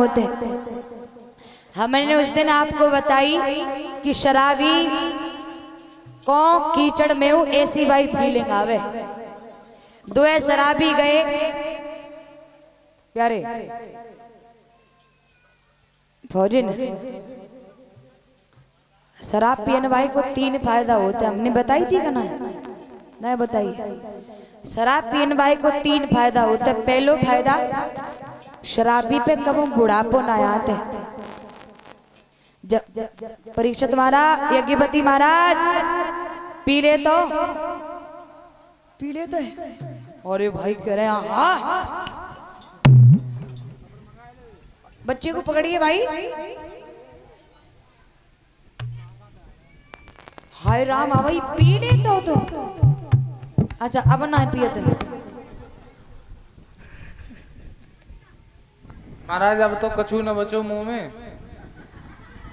होते। हमने उस दिन आपको बताई कि शराबी को कीचड़ में ऐसी भाई फीलिंग आवे। दो शराबी गए प्यारे फौजिन, शराब पीने वाले को 3 फायदा होते हैं। हमने बताई थी का ना, नहीं बताई। शराब पीने वाले को 3 फायदा होते हैं। पहलो फायदा, शराबी पे कभी बुढ़ापो ना आते। परीक्षित महाराज, यज्ञपति महाराज पी ले तो अरे भाई कह रहे हैं हाँ। बच्चे को पकड़िए भाई। हाय राम, भाई पी ले तो तुम। अच्छा अब ना पिए थे महाराज, अब तो कछू न बचो मुंह में,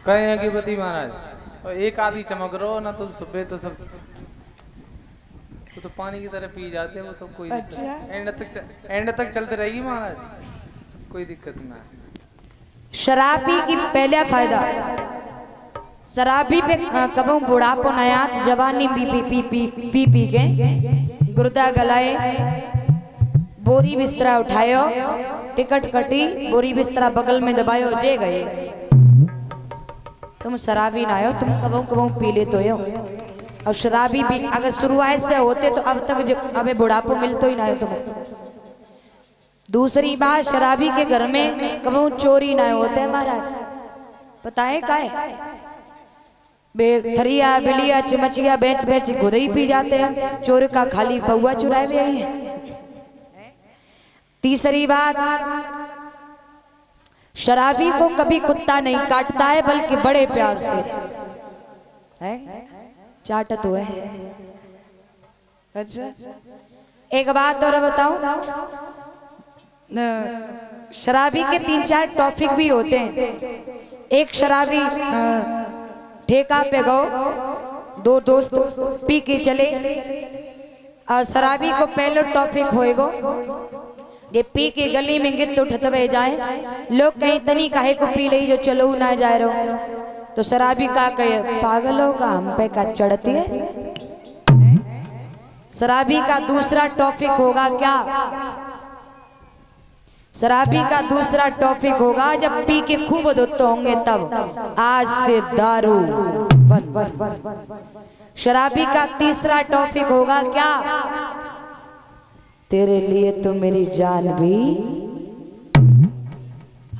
कहे हैं कि पति महाराज। और एक आधी चमक रो ना तो सुबह तो सब तो पानी की तरह पी जाते हैं। वो तो कोई एंड तक चलते रहेगी महाराज, कोई दिक्कत ना है। शराबी की पहला फायदा, शराबी पे कबू बुढ़ापो नया जवानी P P P P P P के गुर्दा गलाए, बोरी बिस्तरा उठायो, टिकट कटी, बोरी बिस्तरा बगल में दबायो, जे गए। तुम शराबी ना हो, तुम कबू कबू पी ले तो हो। अब शराबी भी अगर शुरुआत से होते तो अब तक अबे बुढ़ापो मिलतो ही ना है तुम्हें। दूसरी बात, शराबी के घर में कबू चोरी ना होते महाराज। पता है का है, थरिया बिलिया चिमचिया बेच बेच गुदई पी जाते हैं। चोर का खाली पौवा चुराए हुए हैं। तीसरी बात, शराबी को कभी कुत्ता नहीं काटता है, बल्कि बड़े प्यार से है चाटत हुआ है। अच्छा एक बात और बताऊं, शराबी के 3-4 टॉपिक भी होते हैं। एक शराबी ठेका पे गो, 2 दोस्त पी के चले, और शराबी को पहले टॉपिक होएगो ये पी के गली में गिर तो ठतवे जाए। लोग कहीं तनी काहे को पी ले जो चलो ना जाए रहो। तो शराबी का कहे, पागलों का हम पे का चढ़ती है। शराबी का दूसरा टॉपिक होगा क्या, शराबी का दूसरा टॉपिक होगा जब पी के खूब धुत होंगे तब, आज से दारू बंद। शराबी का तीसरा टॉपिक होगा क्या, तेरे लिए तो मेरी जान भी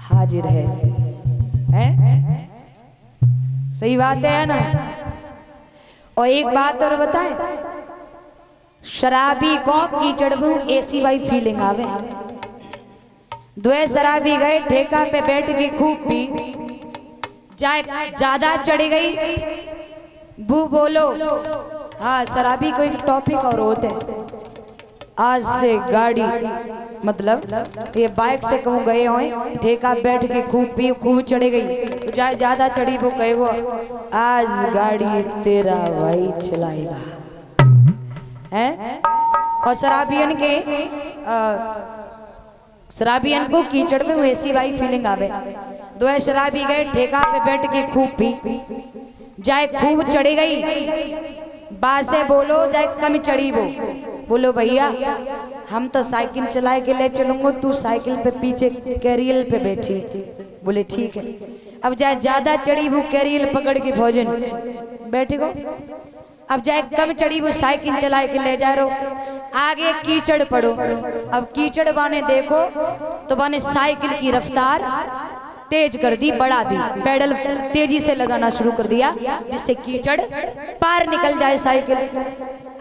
हाजिर है? सही बात है ना। और एक बात और बताएं, शराबी को कीचड़ में ऐसी वाई फीलिंग आवे। 2 शराबी गए ठेका पे बैठ के खूब पी, जाए ज्यादा चढ़ी गई, बू बोलो। हाँ, शराबी को एक टॉपिक और होते हैं, आज से गाड़ी, मतलब ये बाइक से कहूँ गए हो ठेका बैठ के खूब पी, खूब चढ़ी गई, तो जाए ज्यादा चढ़ी वो कहे वो आज गाड़ी तेरा भाई चलाएगा है। और शराबियन को कीचड़ में वैसी वाई फीलिंग आवे। 2 शराबी गए ठेका पे बैठ के खूब पी, जाए खूब चढ़ी गई, बासे बोलो जाए कम चढ़ी वो बोलो भैया हम तो साइकिल चलाए के ले चलूंगा, तू साइकिल पे पीछे कैरियल पे बैठी। बोले ठीक है। अब जाए ज्यादा चढ़ी वो कैरियल पकड़ के भोजन बैठे को, अब जाए कम चढ़ी वो साइकिल चलाए के ले जा रहे, आगे कीचड़ पड़ो। अब कीचड़ बाने देखो तो बाने साइकिल की रफ्तार तेज कर दी, बढ़ा दी, पेडल तेजी से लगाना शुरू कर दिया जिससे कीचड़ पार निकल जाए साइकिल।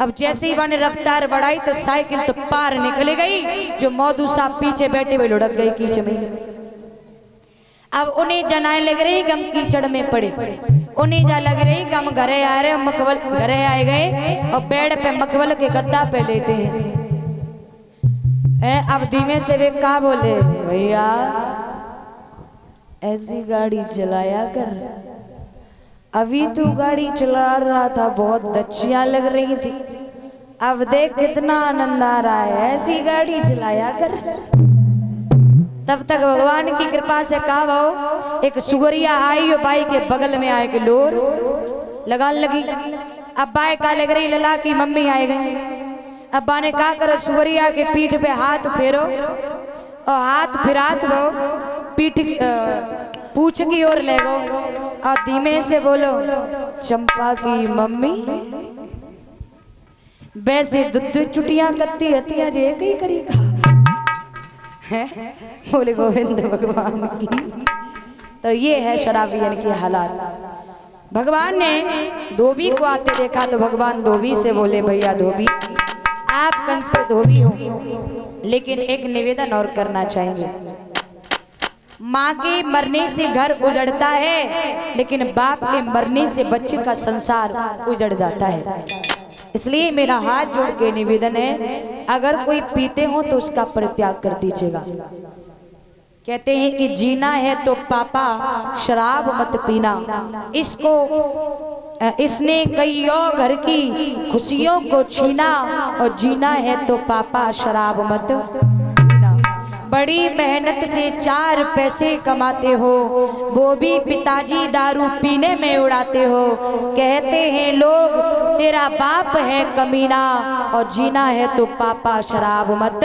अब जैसे ही मैंने रफ्तार बढ़ाई तो साइकिल तो पार निकल गई, जो मौदू साहब पीछे बैठे हुए लुढ़क गई कीचड़ में। अब उन्हें जनाए लग रही कि हम कीचड़ में पड़े, उन्हें जा लग रही कि हम घरे आ रहे, मकबल घरे आए गए और बेड पे मकबल के गद्दा पे लेटे हैं। अब धीमे से वे कहा बोले भैया ऐसी गाड़ी चलाया कर, अभी तू गाड़ी चला रहा था बहुत अच्छियां लग रही थी, अब देख कितना आनंद आ रहा है, ऐसी गाड़ी चलाया कर। तब तक भगवान की कृपा से कहा वो एक सुगरिया आई और बाई के बगल में आए के लोर लगान लगी। अब बाई का लग रही लला की मम्मी आए गए। अब्बा ने कहा करो सुगरिया के पीठ पे हाथ फेरो और हाथ फिरात वो पीठ पूछ की ओर ले गो और धीमे से बोलो चंपा की मम्मी वैसे दुध चुटियां कत्ती हतिया जे कई करी है बोले गोविंद भगवान की। तो ये है शराबियन की हालात। भगवान ने धोबी को आते देखा तो भगवान धोबी से बोले भैया धोबी आप कंस के धोबी हो, लेकिन एक निवेदन और करना चाहेंगे। माँ के मरने से घर उजड़ता है लेकिन बाप के मरने से बच्चे का संसार उजड़ जाता है। इसलिए मेरा हाथ जोड़ के निवेदन है अगर कोई पीते हो तो उसका परित्याग कर दीजिएगा। कहते हैं कि जीना है तो पापा शराब मत पीना, इसने कईयों घर की खुशियों को छीना और जीना है तो पापा शराब मत पीना। बड़ी मेहनत से 4 पैसे कमाते हो वो भी पिताजी दारू पीने में उड़ाते हो। कहते हैं लोग तेरा बाप है कमीना और जीना है तो पापा शराब मत